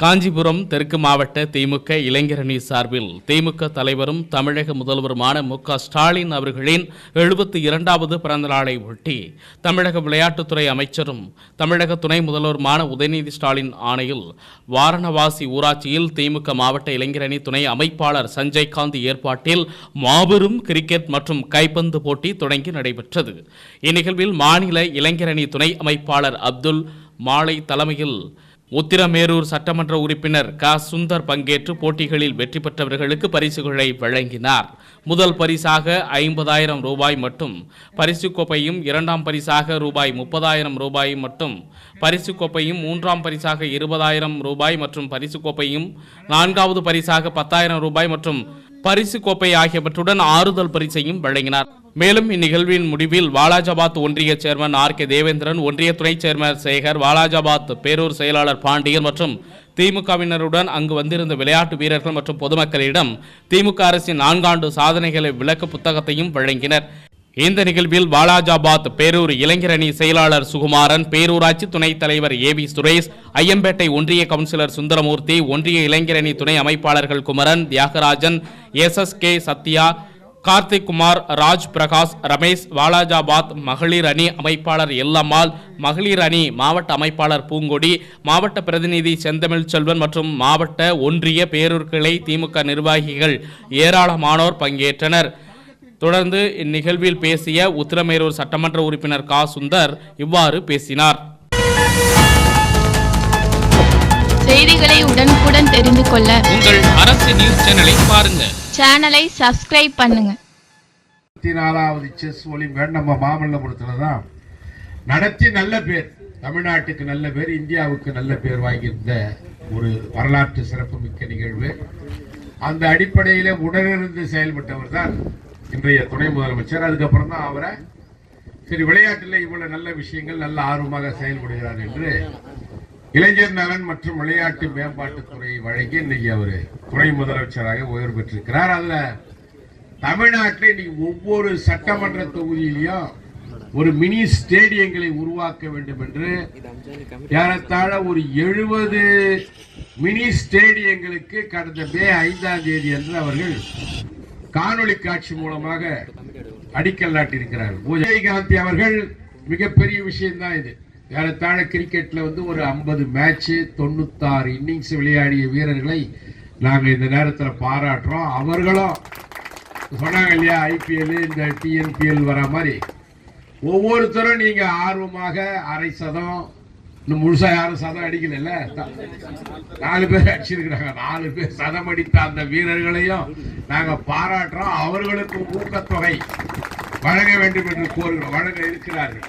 காஞ்சிபுரம் தெற்கு மாவட்ட திமுக இளைஞரணி சார்பில் திமுக தலைவரும் தமிழக முதல்வருமான மு.க. ஸ்டாலின் அவர்களின் 72வது பிறந்த நாளை ஒட்டி தமிழக விளையாட்டுத்துறை அமைச்சரும் தமிழக துணை முதல்வருமான உதயநிதி ஸ்டாலின் ஆணையில் வாரணவாசி ஊராட்சியில் திமுக மாவட்ட இளைஞரணி துணை அமைப்பாளர் சஞ்சய் காந்த் ஏற்பாட்டில் மாபெரும் கிரிக்கெட் மற்றும் கைப்பந்து போட்டி தொடங்கி நடைபெற்றது. இந்நிகழ்வில் மாநில இளைஞரணி துணை அமைப்பாளர் அப்துல் மாலை தலைமையில் உத்திரமேரூர் சட்டமன்ற உறுப்பினர் க. சுந்தர் பங்கேற்று போட்டிகளில் வெற்றி பெற்றவர்களுக்கு பரிசுகளை வழங்கினார். முதல் பரிசாக 50,000 ரூபாய் மட்டும் பரிசு கோப்பையும், இரண்டாம் பரிசாக ரூபாய் 30,000 மட்டும் பரிசு கோப்பையும், மூன்றாம் பரிசாக 20,000 ரூபாய் மற்றும் பரிசு கோப்பையும், நான்காவது பரிசாக 10,000 ரூபாய் மற்றும் பரிசு கோப்பை ஆகியவற்றுடன் ஆறுதல் பரிசையும் வழங்கினார். மேலும் இந்நிகழ்வின் முடிவில் வாலாஜாபாத் ஒன்றிய சேர்மன் ஆர்.கே. தேவேந்திரன், ஒன்றிய துணை சேர்மன் சேகர், வாலாஜாபாத் பேரூர் செயலாளர் பாண்டியன் மற்றும் திமுகவினருடன் அங்கு வந்திருந்த விளையாட்டு வீரர்கள் மற்றும் பொதுமக்களிடம் திமுக அரசின் 4 ஆண்டு சாதனைகளை விளக்க புத்தகத்தையும் வழங்கினர். இந்த நிகழ்வில் வாலாஜாபாத் பேரூர் இளைஞரணி செயலாளர் சுகுமாரன், பேரூராட்சி துணைத் தலைவர் ஏ.வி. சுரேஷ், ஐயம்பேட்டை ஒன்றிய கவுன்சிலர் சுந்தரமூர்த்தி, ஒன்றிய இளைஞரணி துணை அமைப்பாளர்கள் குமரன், தியாகராஜன், எஸ்.கே. சத்யா, கார்த்திக் குமார், ராஜ் பிரகாஷ், ரமேஷ், வாலாஜாபாத் மகளிர் அணி அமைப்பாளர் எல்லம்மாள், மகளிர் அணி மாவட்ட அமைப்பாளர் பூங்கொடி, மாவட்ட பிரதிநிதி செந்தமிழ் செல்வன் மற்றும் மாவட்ட ஒன்றிய பேரூர் கிளை திமுக நிர்வாகிகள் ஏராளமானோர் பங்கேற்றனர். தொடர்ந்து இந்நிகழ்வில் பேசிய உத்திரமேரூர் சட்டமன்ற உறுப்பினர் க. சுந்தர் இவ்வாறு பேசினார். செய்திகளை உடனுக்குடன் தெரிந்து கொள்ள உங்கள் அரசு நியூஸ் சேனலை பாருங்க. சேனலை சப்ஸ்கிரைப் பண்ணுங்க. 24வது செஸ் ஒலிம்பியாட் நம்ம மாமல்லபுரத்துல தான் நடத்தி நல்ல பேர், தமிழ்நாட்டுக்கு நல்ல பேர், இந்தியாவுக்கு நல்ல பேர் வாங்கியிருந்த ஒரு வரலாற்று சிறப்புமிக்க நிகழ்வு. அந்த அடிப்படையில உடனிருந்து செயல்பட்டவர் தான் இன்றைய துணை முதலமைச்சர். அதுக்கப்புறம் தான் அவரை சரி விளையாட்டில் இவ்வளவு நல்ல விஷயங்கள் நல்ல ஆர்வமாக செயல்படுகிறார் என்று இளைஞர் நலன் மற்றும் விளையாட்டு மேம்பாட்டுத்துறை வழங்கி இன்னைக்கு அவர் துணை முதலமைச்சராக உயர்வு பெற்றிருக்கிறார். அதுல தமிழ்நாட்டில் இன்னைக்கு ஒவ்வொரு சட்டமன்ற தொகுதியிலையும் ஒரு மினி ஸ்டேடியங்களை உருவாக்க வேண்டும் என்று ஏறத்தாழ ஒரு 70 மினி ஸ்டேடியங்களுக்கு கடந்த மே 5ஆம் தேதி அன்று அவர்கள் காணொளி காட்சி மூலமாக அடிக்கல் நாட்டியிருக்கிறார்கள். விஜயகாந்த் அவர்கள் மிகப்பெரிய விஷயம் தான் இது. ஏறத்தாழ கிரிக்கெட்ல ஒரு 50 மேட்ச் 96 இன்னிங்ஸ் விளையாடிய வீரர்களை நாங்கள் இந்த நேரத்தில் பாராட்டுறோம். அவர்களும் சொன்னாங்க இல்லையா, ஐபிஎல் இந்த டிஎன்பிஎல் வர மாதிரி ஒவ்வொருத்தரும் நீங்க ஆர்வமாக அரை சதம், இன்னும் முழுசா யாரும் சதம் அடிக்கல, 4 பேர் அடிச்சிருக்கிறாங்க. 4 பேர் சதம் அடித்த அந்த வீரர்களையும் நாங்க பாராட்டுறோம். அவர்களுக்கு ஊக்கத்தொகை வழங்க வேண்டும் என்று கோருகிறோம், வழங்க இருக்கிறார்கள்.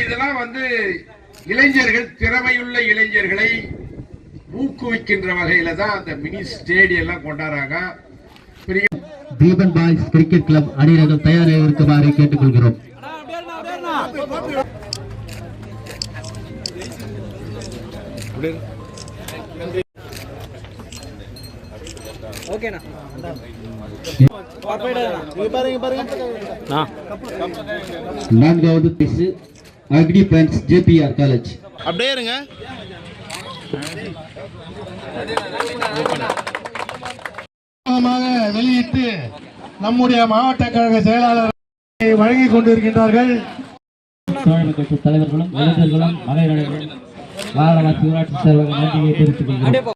இதெல்லாம் இளைஞர்கள், திறமையுள்ள இளைஞர்களை ஊக்குவிக்கின்ற வகையில தான் அந்த மினி ஸ்டேடியம் எல்லாம் கொண்டாடுறாங்க. தீபன் பாய்ஸ் கிரிக்கெட் கிளப் அணியினர்கள் தயாராக இருக்குமாறு கேட்டுக்கொள்கிறோம். நான்காவது பரிசு அக்னி பேண்ட்ஸ் ஜேபிஆர் காலேஜ். அப்படியே இருங்க. வெளியிட்டு நம்முடைய மாவட்ட கழக செயலாளர் வழங்கிக் கொண்டிருக்கின்றார்கள். கட்சி தலைவர்களும் இளைஞர்களும் மகளிர்களும் வாரணாசி ஊராட்சி சேர்வர்கள் நன்றியை தெரிவித்துக் கொள்கிறோம்.